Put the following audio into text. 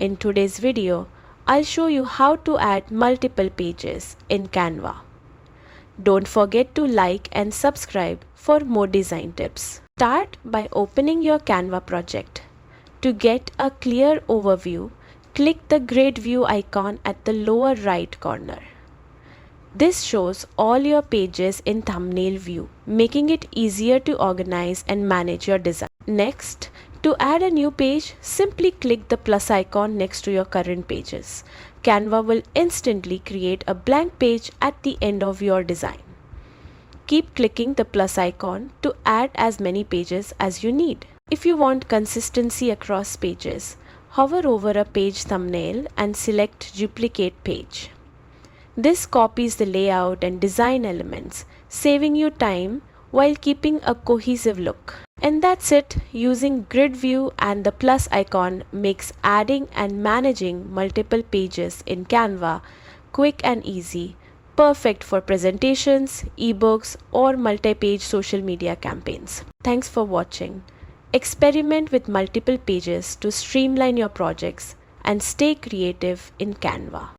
In today's video, I'll show you how to add multiple pages in Canva. Don't forget to like and subscribe for more design tips. Start by opening your Canva project. To get a clear overview, click the grid view icon at the lower right corner. This shows all your pages in thumbnail view, making it easier to organize and manage your design. Next, to add a new page, simply click the plus icon next to your current pages. Canva will instantly create a blank page at the end of your design. Keep clicking the plus icon to add as many pages as you need. If you want consistency across pages, hover over a page thumbnail and select Duplicate Page. This copies the layout and design elements, saving you time while keeping a cohesive look. And that's it. Using grid view and the plus icon makes adding and managing multiple pages in Canva quick and easy, perfect for presentations, ebooks, or multi-page social media campaigns. Thanks for watching. Experiment with multiple pages to streamline your projects and stay creative in Canva.